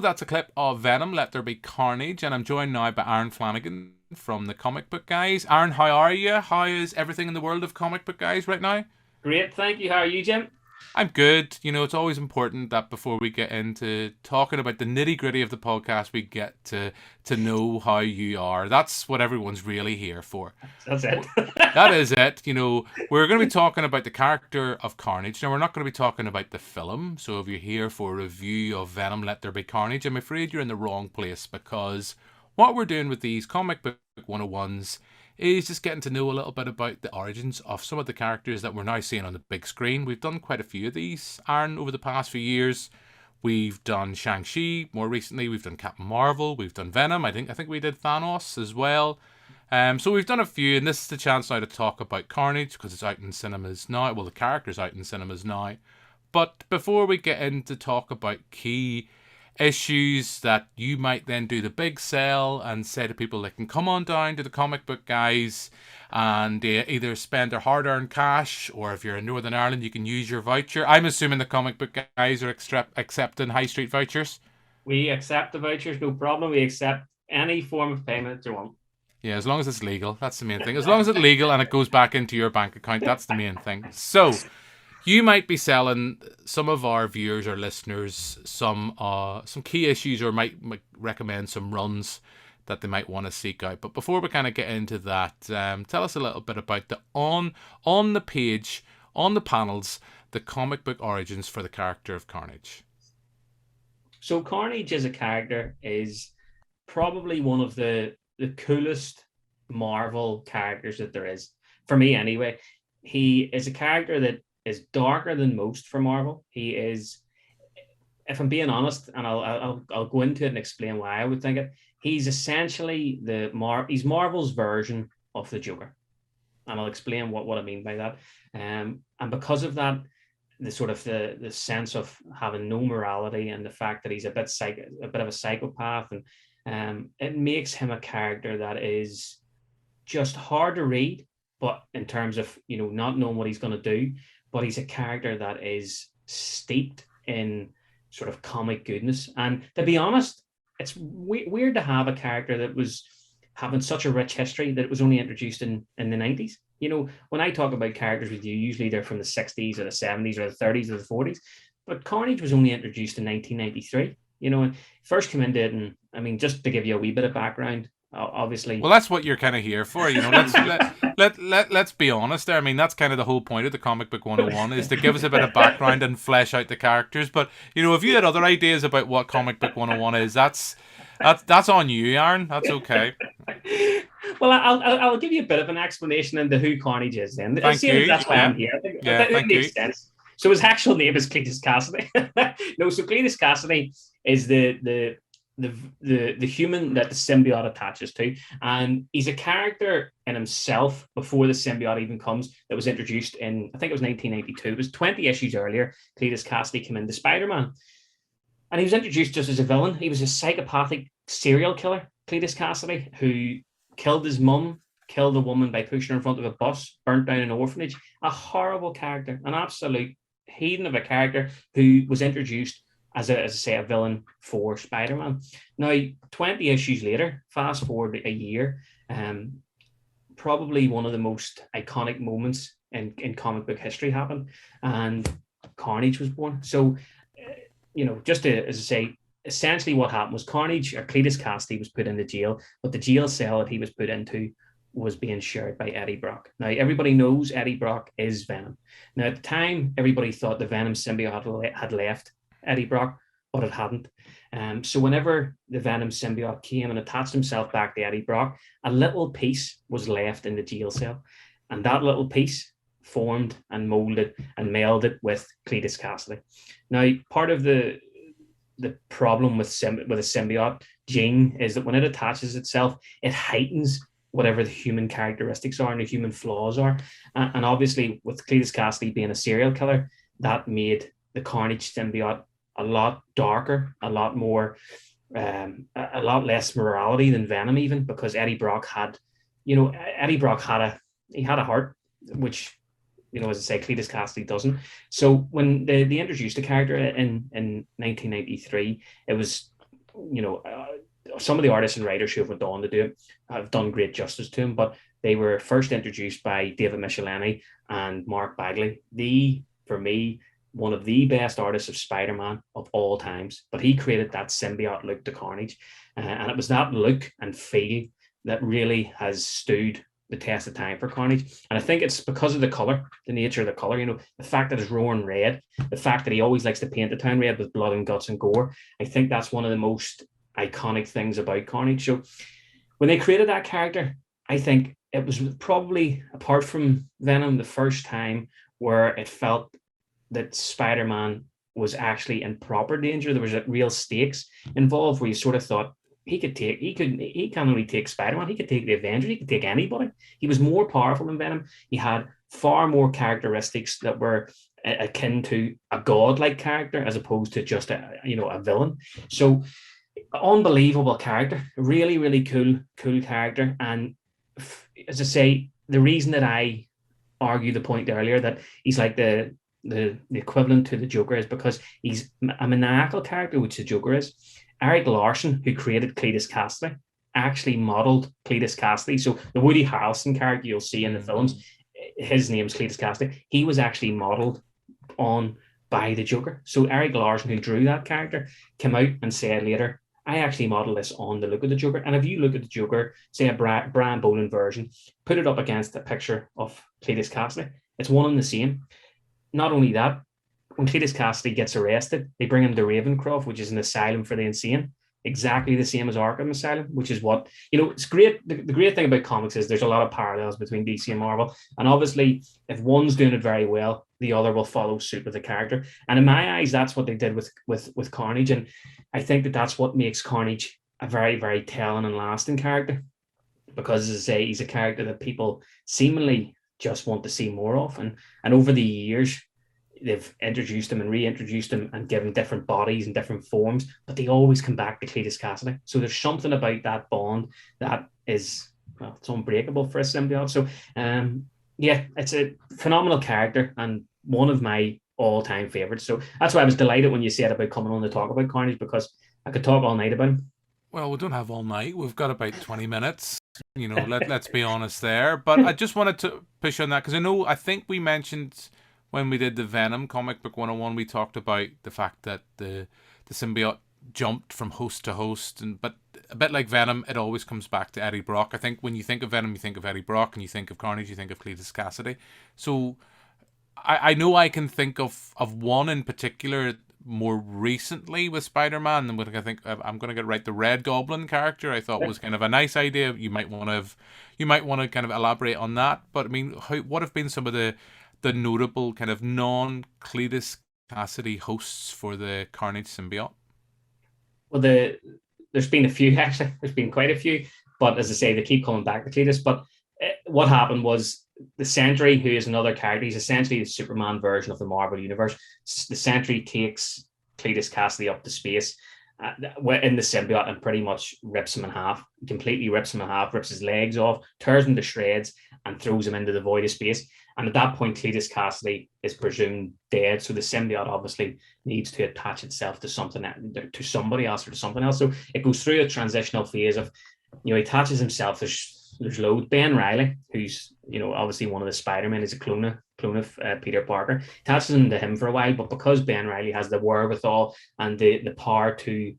that's a clip of Venom, Let There Be Carnage, and I'm joined now by Aaron Flanagan from the Comic Book Guys. Aaron, how are you? How is everything in the world of Comic Book Guys right now? Great, thank you. How are you, Jim? I'm good. You know, it's always important that before we get into talking about the nitty gritty of the podcast, we get to know how you are. That's what everyone's really here for. That's it. That is it. You know, we're going to be talking about the character of Carnage. Now, we're not going to be talking about the film. So if you're here for a review of Venom, Let There Be Carnage, I'm afraid you're in the wrong place, because what we're doing with these comic book 101s is just getting to know a little bit about the origins of some of the characters that we're now seeing on the big screen. We've done quite a few of these, Aaron, over the past few years. We've done Shang-Chi. More recently, we've done Captain Marvel. We've done Venom. I think we did Thanos as well. So we've done a few, and this is the chance now to talk about Carnage, because it's out in cinemas now. Well, the character's out in cinemas now. But before we get into talk about key issues that you might then do the big sell and say to people they can come on down to the Comic Book Guys and either spend their hard-earned cash, or if you're in Northern Ireland you can use your voucher. I'm assuming the Comic Book Guys are accepting high street vouchers. We accept the vouchers, no problem. We accept any form of payment that you want. Yeah, as long as it's legal, that's the main thing. As long as it's legal and it goes back into your bank account, that's the main thing. So you might be selling some of our viewers or listeners some key issues, or might recommend some runs that they might want to seek out. But before we kind of get into that, tell us a little bit about the on the page, on the panels, the comic book origins for the character of Carnage. So Carnage as a character is probably one of the coolest Marvel characters that there is, for me anyway. He is a character that is darker than most for Marvel. He is, if I'm being honest, and I'll go into it and explain why I would think it. He's essentially he's Marvel's version of the Joker, and I'll explain what I mean by that. And because of that, the sort of the sense of having no morality, and the fact that he's a bit of a psychopath, and it makes him a character that is just hard to read. But in terms of, not knowing what he's going to do, but he's a character that is steeped in sort of comic goodness. And to be honest, it's weird to have a character that was having such a rich history that it was only introduced in the 90s. When I talk about characters with you, usually they're from the 60s or the 70s or the 30s or the 40s. But Carnage was only introduced in 1993. And first came into it, and I mean, just to give you a wee bit of background, obviously. Well, that's what you're kind of here for. Let's be honest there. I mean, that's kind of the whole point of the Comic Book 101, is to give us a bit of background and flesh out the characters. But, if you had other ideas about what Comic Book 101 is, that's on you, Aaron. That's okay. Well, I'll give you a bit of an explanation into who Carnage is then. Thank you. That's why I'm here. That makes sense. So his actual name is Cletus Cassidy. No, so Cletus Cassidy is the human that the symbiote attaches to, and he's a character in himself before the symbiote even comes, that was introduced in, I think it was 1982. It was 20 issues earlier. Cletus Cassidy came into Spider-Man, and he was introduced just as a villain. He was a psychopathic serial killer, Cletus Cassidy, who killed his mum, killed a woman by pushing her in front of a bus, burnt down an orphanage. A horrible character, an absolute heathen of a character, who was introduced as a villain for Spider-Man. Now, 20 issues later, fast forward a year, probably one of the most iconic moments in comic book history happened, and Carnage was born. So, just to, as I say, essentially what happened was Carnage, or Cletus Cassidy, was put into jail, but the jail cell that he was put into was being shared by Eddie Brock. Now, everybody knows Eddie Brock is Venom. Now, at the time, everybody thought the Venom symbiote had left Eddie Brock, but it hadn't. So whenever the Venom symbiote came and attached himself back to Eddie Brock, a little piece was left in the jail cell, and that little piece formed and molded and melded with Cletus Cassidy. Now, part of the problem with a symbiote gene is that when it attaches itself, it heightens whatever the human characteristics are and the human flaws are. And obviously, with Cletus Cassidy being a serial killer, that made the Carnage symbiote a lot darker, a lot more, a lot less morality than Venom, even, because Eddie Brock had a heart, which, as I say, Cletus Cassidy doesn't. So when they introduced the character in 1993, it was some of the artists and writers who have went on to do it have done great justice to him, but they were first introduced by David Michelinie and Mark Bagley. For me, one of the best artists of Spider-Man of all times. But he created that symbiote look to Carnage. And it was that look and feel that really has stood the test of time for Carnage. And I think it's because of the color, the nature of the color, the fact that it's roaring red, the fact that he always likes to paint the town red with blood and guts and gore. I think that's one of the most iconic things about Carnage. So when they created that character, I think it was probably, apart from Venom, the first time where it felt that Spider-Man was actually in proper danger. There was real stakes involved where you sort of thought he can't only take Spider-Man, he could take the Avengers, he could take anybody. He was more powerful than Venom. He had far more characteristics that were akin to a godlike character as opposed to just a villain. So unbelievable character, really, really cool character. And as I say, the reason that I argue the point earlier that he's like the equivalent to the Joker is because he's a maniacal character, which the Joker is. Eric Larson, who created Cletus Kasady, actually modeled Cletus Kasady. So the Woody Harrelson character you'll see in the films, his name's Cletus Kasady. He was actually modeled on by the Joker. So Eric Larson, who drew that character, came out and said later, I actually modeled this on the look of the Joker. And if you look at the Joker, say a Brian Boland version, put it up against a picture of Cletus Kasady, it's one and the same. Not only that, when Cletus Kasady gets arrested, they bring him to Ravencroft, which is an asylum for the insane, exactly the same as Arkham Asylum, which is what, it's great. The great thing about comics is there's a lot of parallels between DC and Marvel. And obviously, if one's doing it very well, the other will follow suit with the character. And in my eyes, that's what they did with Carnage. And I think that that's what makes Carnage a very, very telling and lasting character. Because, as I say, he's a character that people seemingly just want to see more of. And over the years, they've introduced him and reintroduced him and given different bodies and different forms, but they always come back to Cletus Kasady. So there's something about that bond that is, well, it's unbreakable for a symbiote. So, it's a phenomenal character and one of my all-time favorites. So that's why I was delighted when you said about coming on to talk about Carnage, because I could talk all night about him. Well, we don't have all night. We've got about 20 minutes. Let's be honest there. But I just wanted to push on that because I think we mentioned when we did the Venom Comic Book 101, we talked about the fact that the symbiote jumped from host to host. But a bit like Venom, it always comes back to Eddie Brock. I think when you think of Venom, you think of Eddie Brock, and you think of Carnage, you think of Cletus Kasady. So I know I can think of one in particular more recently with Spider-Man, and I think I'm going to get right. The Red Goblin character I thought was kind of a nice idea. You might want to kind of elaborate on that. But I mean, what have been some of the notable kind of non-Cletus Kasady hosts for the Carnage symbiote? Well, there's been a few actually. There's been quite a few, but as I say, they keep coming back to Cletus. But what happened was the Sentry, who is another character, he's essentially the Superman version of the Marvel Universe. The Sentry takes Cletus Kasady up to space in the symbiote and pretty much rips him in half, completely rips him in half, rips his legs off, tears him to shreds, and throws him into the void of space. And at that point, Cletus Kasady is presumed dead. So the symbiote obviously needs to attach itself to something, to somebody else or to something else. So it goes through a transitional phase of, he attaches himself. There's loads. Ben Reilly, who's obviously one of the Spider-Men, is a clone of Peter Parker. Attaches him to him for a while, but because Ben Reilly has the wherewithal and the power to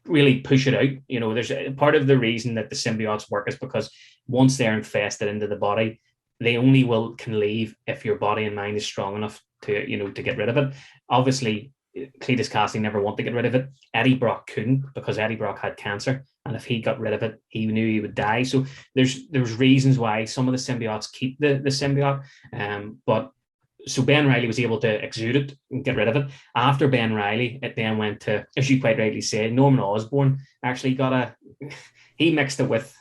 really push it out, there's a part of the reason that the symbiotes work is because once they're infested into the body, they only can leave if your body and mind is strong enough to get rid of it. Obviously, Cletus Kasady never wanted to get rid of it. Eddie Brock couldn't because Eddie Brock had cancer, and if he got rid of it, he knew he would die. So there's reasons why some of the symbiotes keep the symbiote. But so Ben Reilly was able to exude it and get rid of it. After Ben Reilly, it then went to, as you quite rightly said, Norman Osborn actually he mixed it with.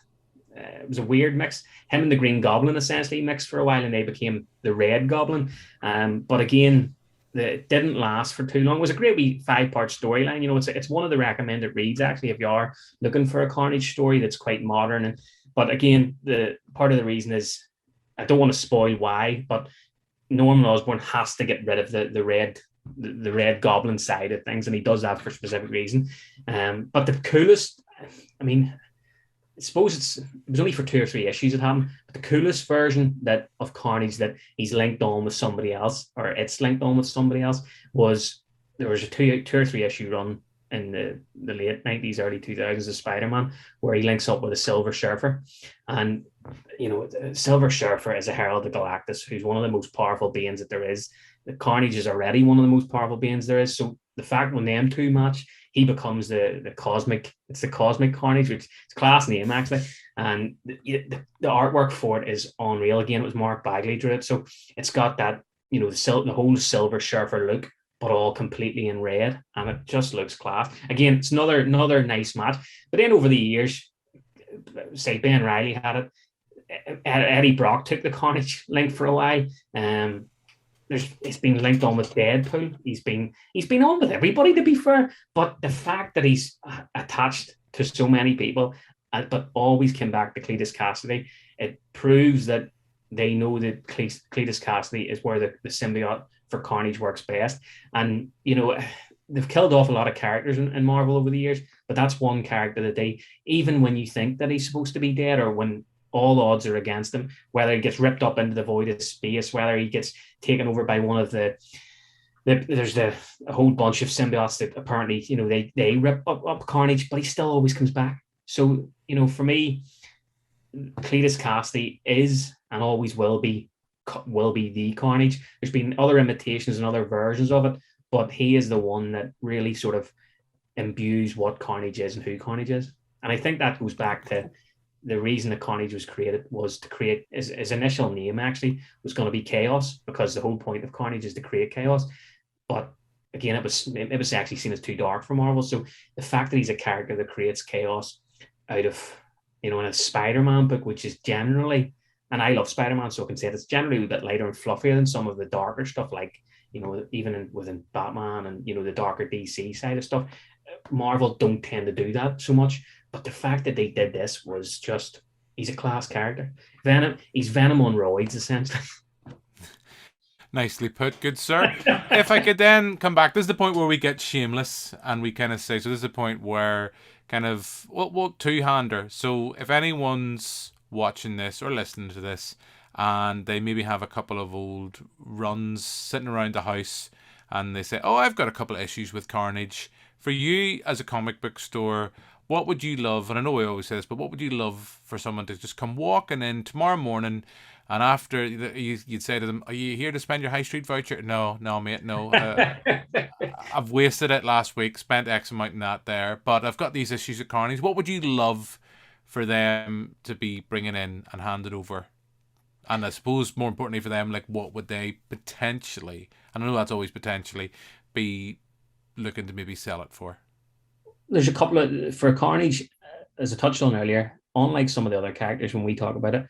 It was a weird mix. Him and the Green Goblin essentially mixed for a while, and they became the Red Goblin. But again, it didn't last for too long. It was a great wee 5-part storyline. It's one of the recommended reads actually if you are looking for a Carnage story that's quite modern. But again, the part of the reason is I don't want to spoil why, but Norman Osborn has to get rid of the the Red Goblin side of things, and he does that for a specific reason. But the coolest, I mean, I suppose it was only for 2 or 3 issues it happened, but the coolest version that of Carnage that he's linked on with somebody else, or it's linked on with somebody else, was there was a two or three issue run in the late 90s, early 2000s of Spider-Man, where he links up with a Silver Surfer. And, you know, Silver Surfer is a Herald of Galactus, who's one of the most powerful beings that there is. The Carnage is already one of the most powerful beings there is. So the fact when them two match, he becomes the cosmic Carnage, which is a class name actually. And the artwork for it is unreal. Again, it was Mark Bagley drew it. So it's got that, you know, the whole Silver Surfer look, but all completely in red, and it just looks class. Again, it's another nice match. But then over the years, say Ben Reilly had it, Eddie Brock took the Carnage link for a while. It's been linked on with Deadpool. He's been on with everybody, to be fair. But the fact that he's attached to so many people, but always came back to Cletus Cassidy, it proves that they know that Cletus Cassidy is where the symbiote for Carnage works best. And, you know, they've killed off a lot of characters in Marvel over the years, but that's one character that they, even when you think that he's supposed to be dead, or when all odds are against him, whether he gets ripped up into the void of space, whether he gets taken over by one of there's a whole bunch of symbiotes that apparently, you know, they rip up Carnage, but he still always comes back. So, you know, for me, Cletus Cassidy is and always will be the Carnage. There's been other imitations and other versions of it, but he is the one that really sort of imbues what Carnage is and who Carnage is. And I think that goes back to the reason that Carnage was created, was to create his initial name actually was going to be Chaos, because the whole point of Carnage is to create chaos. But again, it was actually seen as too dark for Marvel. So the fact that he's a character that creates chaos out of, you know, in a Spider-Man book, which is generally, and I love Spider-Man, so I can say it's generally a bit lighter and fluffier than some of the darker stuff, like, you know, even within Batman and, you know, the darker DC side of stuff. Marvel don't tend to do that so much, but the fact that they did this was just, he's a class character. He's Venom on roids, essentially. Nicely put, good sir. If I could then come back, this is the point where we get shameless and we kind of say, so this is the point where kind of, well, two-hander. So if anyone's watching this or listening to this and they maybe have a couple of old runs sitting around the house and they say, oh, I've got a couple of issues with Carnage. For you as a comic book store, what would you love, and I know I always say this, but what would you love for someone to just come walking in tomorrow morning, and after you'd say to them, are you here to spend your high street voucher? No, mate, no. I've wasted it last week, spent X amount in that there, but I've got these issues at Carnage. What would you love for them to be bringing in and handed over? And I suppose more importantly for them, like, what would they potentially, and I know that's always potentially, be looking to maybe sell it for? There's a couple of, for Carnage, as I touched on earlier, unlike some of the other characters when we talk about it,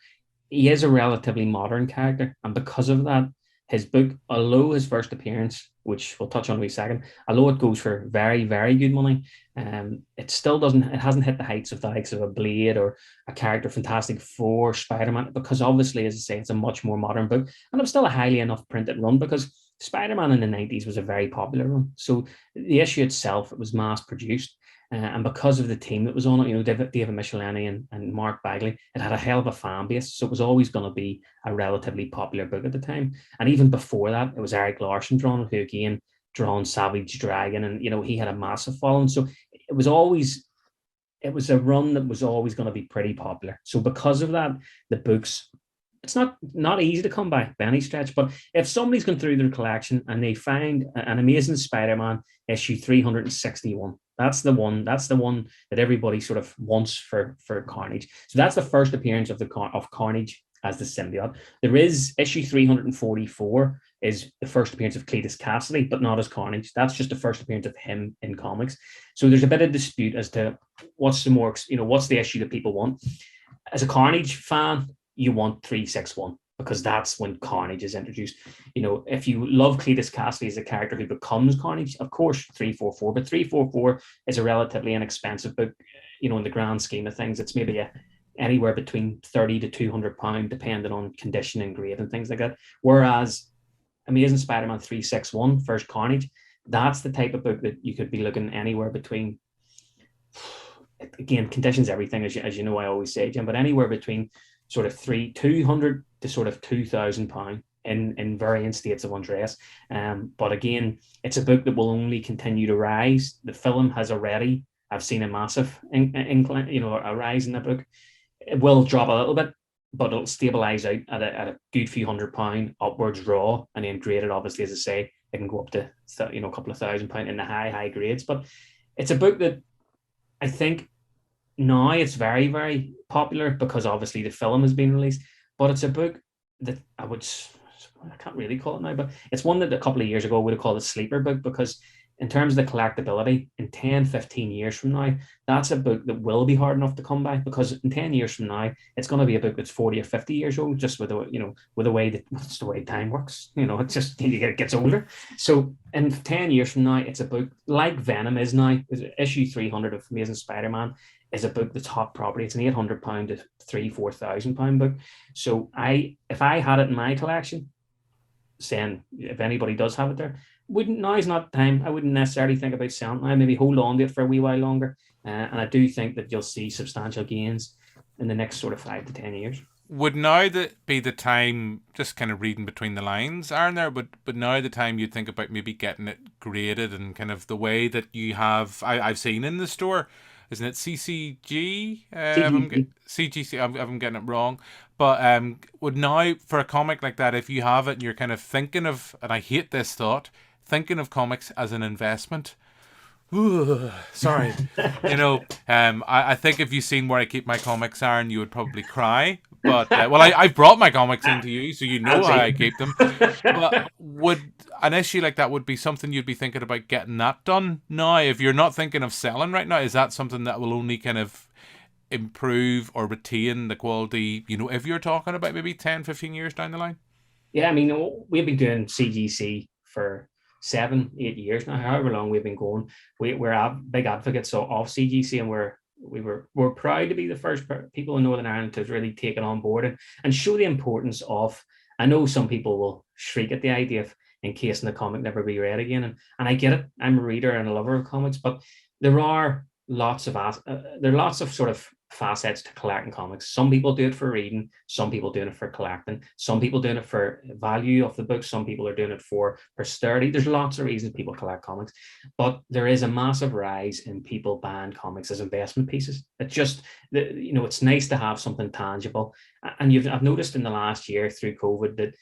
he is a relatively modern character. And because of that, his book, although his first appearance, which we'll touch on in a second, although it goes for very, very good money, it still hasn't hit the heights of the likes of a Blade or a character Fantastic Four, Spider-Man, because obviously, as I say, it's a much more modern book. And it's still a highly enough printed run, because Spider-Man in the 90s was a very popular run. So the issue itself, it was mass produced. And because of the team that was on it, you know, David Michelinie and Mark Bagley, it had a hell of a fan base. So it was always going to be a relatively popular book at the time. And even before that, it was Eric Larson drawn, who again drawn Savage Dragon. And, you know, he had a massive following. So it was a run that was always going to be pretty popular. So because of that, the books, it's not easy to come by any stretch, but if somebody's gone through their collection and they find an Amazing Spider-Man issue 361, that's the one that everybody sort of wants for Carnage. So that's the first appearance of Carnage as the symbiote. There is issue 344 is the first appearance of Cletus Cassidy, but not as Carnage. That's just the first appearance of him in comics. So there's a bit of dispute as to what's the issue that people want. As a Carnage fan, you want 361, because that's when Carnage is introduced. You know, if you love Cletus Cassidy as a character who becomes Carnage, of course 344, but 344 is a relatively inexpensive book, you know, in the grand scheme of things. It's maybe anywhere between £30 to £200, depending on condition and grade and things like that. Whereas Amazing Spider-Man 361, First Carnage, that's the type of book that you could be looking anywhere between, again, conditions everything, as you know, I always say, Jim, but anywhere between sort of 200 to sort of £2,000 in varying states of undress. But again, it's a book that will only continue to rise. The film has already, I've seen a massive incline, a rise in the book. It will drop a little bit, but it'll stabilize out at a good few £100 upwards raw, and then graded, obviously, as I say, it can go up to a couple of £1,000 in the high grades. But it's a book that I think now it's very, very popular because obviously the film has been released. But it's a book that I can't really call it now, but it's one that a couple of years ago would have called a sleeper book, because in terms of the collectability, in 10, 15 years from now, that's a book that will be hard enough to come by, because in 10 years from now, it's going to be a book that's 40 or 50 years old, just with the way that it's the way time works. It's just, it gets older. So in 10 years from now, it's a book like Venom is now. Issue 300 of Amazing Spider-Man is a book that's hot property. It's an £800 to £4,000 book. So if I had it in my collection, saying if anybody does have it there, now is not the time. I wouldn't necessarily think about selling it now. Maybe hold on to it for a wee while longer. And I do think that you'll see substantial gains in the next sort of 5 to 10 years. Would now be the time, just kind of reading between the lines, Aaron, there, but now the time you'd think about maybe getting it graded, and kind of the way that you have, I've seen in the store, isn't it CCG? CGC, I'm getting it wrong. But would now, for a comic like that, if you have it and you're kind of thinking of, and I hate this thought, thinking of comics as an investment. Ooh, sorry. I think if you've seen where I keep my comics, Aaron, you would probably cry. But, I've brought my comics into you, so you know how I keep them. But would an issue like that would be something you'd be thinking about getting that done now? If you're not thinking of selling right now, is that something that will only kind of improve or retain the quality, if you're talking about maybe 10, 15 years down the line? Yeah, I mean, we've been doing CGC for 7, 8 years now, however long we've been going. We're big advocates of CGC, and we're proud to be the first people in Northern Ireland to really take it on board and show the importance of. I know some people will shriek at the idea of encasing the comic never be read again, and I get it. I'm a reader and a lover of comics, but there are lots of sort of facets to collecting comics. Some people do it for reading, some people doing it for collecting, some people doing it for value of the book, some people are doing it for posterity. There's lots of reasons people collect comics, but there is a massive rise in people buying comics as investment pieces. It's nice to have something tangible, and I've noticed in the last year through COVID that,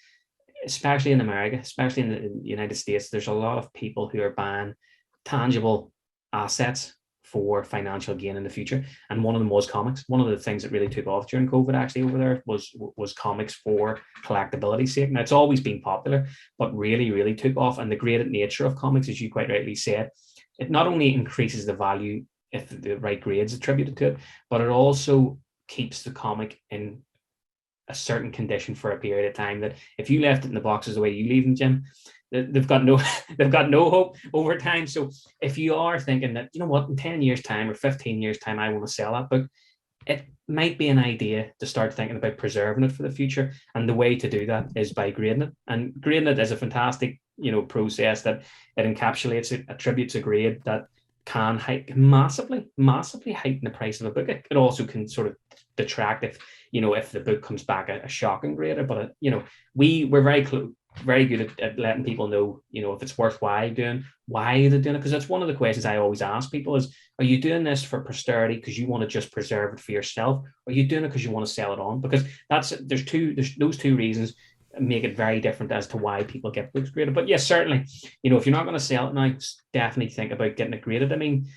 especially in America, especially in the United States, there's a lot of people who are buying tangible assets for financial gain in the future, and one of them was comics. One of the things that really took off during COVID, actually, over there was comics for collectability's sake. Now, it's always been popular, but really, really took off. And the graded nature of comics, as you quite rightly said, it not only increases the value if the right grades attributed to it, but it also keeps the comic in a certain condition for a period of time, that if you left it in the boxes the way you leave them, Jim, they've got no hope over time. So if you are thinking that, in 10 years time or 15 years time, I want to sell that book, it might be an idea to start thinking about preserving it for the future. And the way to do that is by grading it. And grading it is a fantastic, process that it encapsulates, it attributes a grade that can massively heighten the price of a book. It also can sort of detract if the book comes back a shocking grade. But we're very good at letting people know, if it's worthwhile doing, why they're doing it. Because that's one of the questions I always ask people is, are you doing this for posterity because you want to just preserve it for yourself? Or are you doing it because you want to sell it on? Because there's those two reasons make it very different as to why people get books graded. But yes, certainly, if you're not going to sell it now, definitely think about getting it graded. I mean,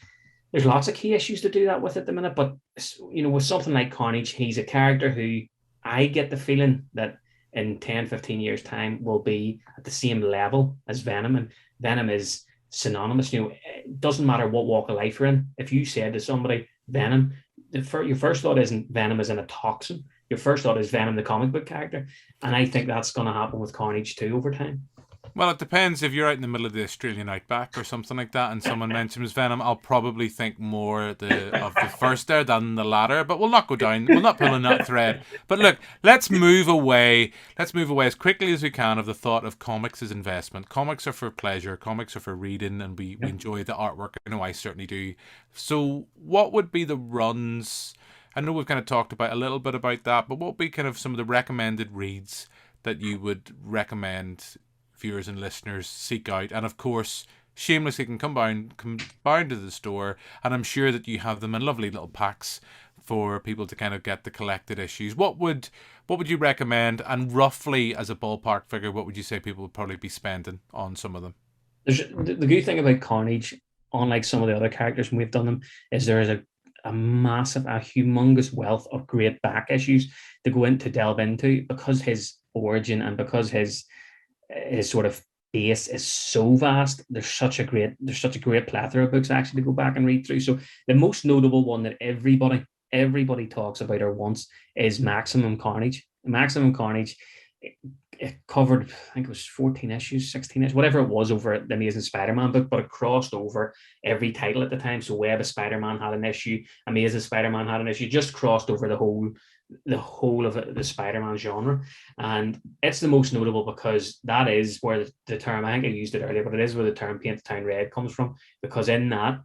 there's lots of key issues to do that with at the minute, but with something like Carnage, he's a character who I get the feeling that in 10, 15 years time will be at the same level as Venom. And Venom is synonymous. It doesn't matter what walk of life you're in. If you said to somebody, Venom, your first thought isn't Venom as in a toxin. Your first thought is Venom, the comic book character. And I think that's going to happen with Carnage too over time. Well, it depends. If you're out in the middle of the Australian outback or something like that, and someone mentions Venom, I'll probably think more of the first there than the latter. But we'll not go down. We'll not pull on that thread. But look, let's move away. Let's move away as quickly as we can of the thought of comics as investment. Comics are for pleasure. Comics are for reading, and we enjoy the artwork. I know I certainly do. So, what would be the runs? I know we've kind of talked about a little bit about that, but what would be kind of some of the recommended reads that you would recommend viewers and listeners seek out? And of course, shamelessly can come down to the store, and I'm sure that you have them in lovely little packs for people to kind of get the collected issues. What would you recommend, and roughly as a ballpark figure, what would you say people would probably be spending on some of them? The good thing about Carnage, unlike some of the other characters when we've done them, is there is a massive, a humongous wealth of great back issues to go into delve into, because his origin and because his sort of base is so vast. There's such a great plethora of books actually to go back and read through. So the most notable one that everybody talks about or wants is Maximum Carnage. Maximum Carnage, it covered, I think it was 14 issues, 16 issues, whatever it was, over the Amazing Spider-Man book, but it crossed over every title at the time. So Web of Spider-Man had an issue, Amazing Spider-Man had an issue, just crossed over the whole of the Spider-Man genre. And it's the most notable because that is where the term, I think I used it earlier, but it is where the term Paint the Town Red comes from, because in that,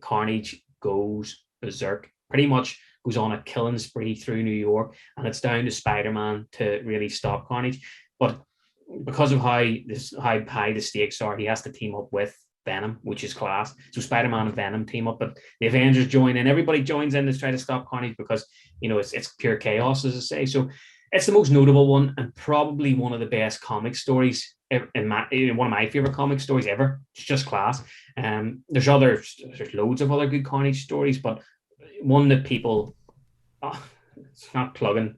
Carnage goes berserk, pretty much goes on a killing spree through New York, and it's down to Spider-Man to really stop Carnage. But because of how high the stakes are, he has to team up with Venom, which is class. So Spider-Man and Venom team up, but the Avengers join in. Everybody joins in to try to stop Carnage because, it's pure chaos, as I say. So it's the most notable one, and probably one of the best comic stories in one of my favorite comic stories ever. It's just class. There's loads of other good Carnage stories, but one that people, it's not plugging,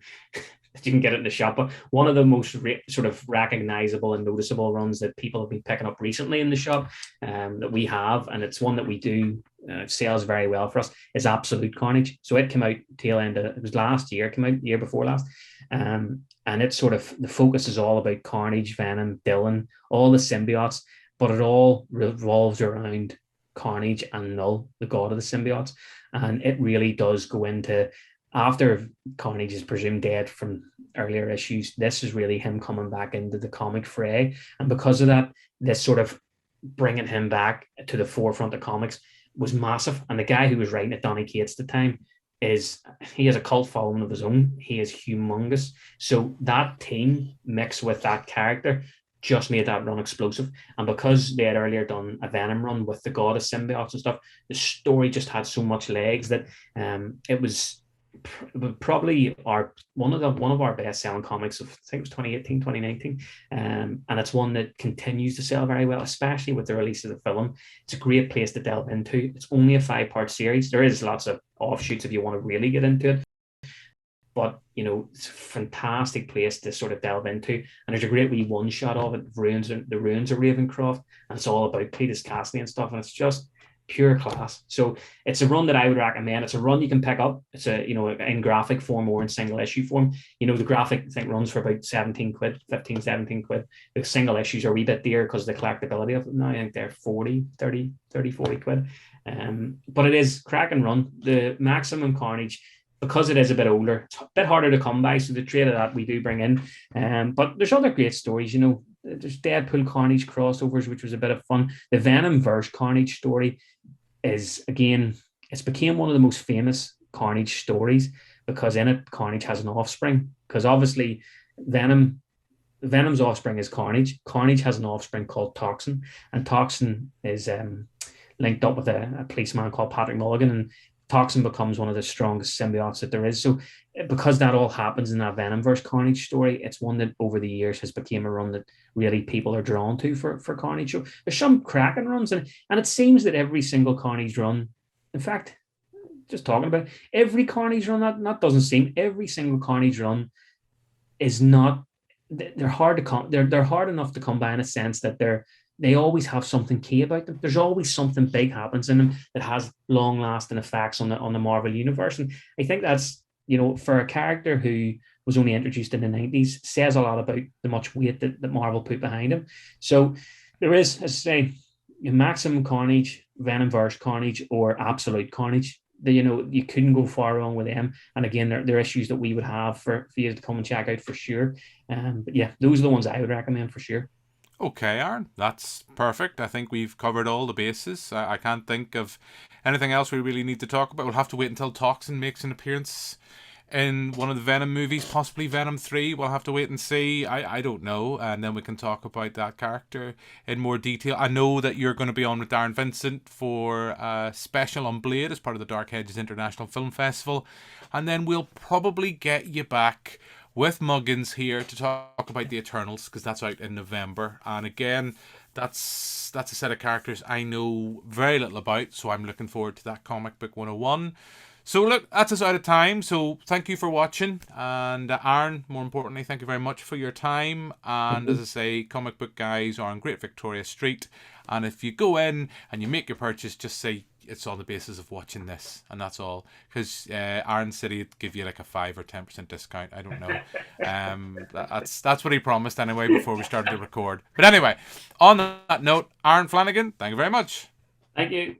that you can get it in the shop, but one of the most sort of recognizable and noticeable runs that people have been picking up recently in the shop, that we have, and it's one that we do, sells very well for us, is Absolute Carnage. So it came out tail end it was last year, came out the year before last, and it's sort of, the focus is all about Carnage, Venom, Dylan, all the symbiotes, but it all revolves around Carnage and Null, the god of the symbiotes. And it really does go into, after Carnage is presumed dead from earlier issues, this is really him coming back into the comic fray. And because of that, this sort of bringing him back to the forefront of comics was massive. And the guy who was writing it, Donny Cates at the time, he has a cult following of his own. He is humongous. So that team mixed with that character just made that run explosive. And because they had earlier done a Venom run with the god of symbiotes and stuff, the story just had so much legs that it was probably one of our best selling comics of, I think it was 2018, 2019, and it's one that continues to sell very well, especially with the release of the film. It's a great place to delve into. It's only a 5-part series. There is lots of offshoots if you want to really get into it, but it's a fantastic place to sort of delve into. And there's a great wee one shot of it, the ruins of Ravencroft, and it's all about Cletus Cassidy and stuff, and it's just pure class. So it's a run that I would recommend. It's a run you can pick up. It's in graphic form or in single issue form. The graphic, I think, runs for about 17 quid, 15, 17 quid. The single issues are a wee bit dear because of the collectability of them now. I think they're 40 quid. But it is crack and run. The Maximum Carnage, because it is a bit older, it's a bit harder to come by. So the trade of that we do bring in. But there's other great stories, There's Deadpool Carnage crossovers, which was a bit of fun. The Venom verse Carnage story is, again, it's became one of the most famous Carnage stories because in it, Carnage has an offspring. Because obviously, Venom's offspring is Carnage. Carnage has an offspring called Toxin, and Toxin is linked up with a policeman called Patrick Mulligan, and Toxin becomes one of the strongest symbiotes that there is. So because that all happens in that Venomverse Carnage story, it's one that over the years has become a run that really people are drawn to for Carnage. So there's some cracking runs, and it seems that every single Carnage run, in fact, just talking about every Carnage run, that doesn't seem, every single Carnage run is not, they're hard to come, they're hard enough to come by in a sense that they always have something key about them. There's always something big happens in them that has long-lasting effects on the Marvel universe. And I think that's, for a character who was only introduced in the 90s, says a lot about the much weight that Marvel put behind him. So there is, as I say, maximum Carnage, Venomverse Carnage, or absolute Carnage. You couldn't go far wrong with them. And again, they're issues that we would have for you to come and check out for sure. But yeah, those are the ones I would recommend for sure. Okay, Aaron, that's perfect. I think we've covered all the bases. I can't think of anything else we really need to talk about. We'll have to wait until Toxin makes an appearance in one of the Venom movies, possibly Venom 3. We'll have to wait and see. I don't know. And then we can talk about that character in more detail. I know that you're going to be on with Darren Vincent for a special on Blade as part of the Dark Hedges International Film Festival. And then we'll probably get you back with Muggins here to talk about the Eternals, because that's out in November. And again, that's a set of characters I know very little about, so I'm looking forward to that Comic Book 101. So look, that's us out of time. So thank you for watching. And Aaron, more importantly, thank you very much for your time. And as I say, Comic Book Guys are on Great Victoria Street. And if you go in and you make your purchase, just say it's on the basis of watching this, and that's all. Because Aaron said he'd give you like a 5 or 10% discount. I don't know. That's what he promised anyway before we started to record. But anyway, on that note, Aaron Flanagan, thank you very much. Thank you.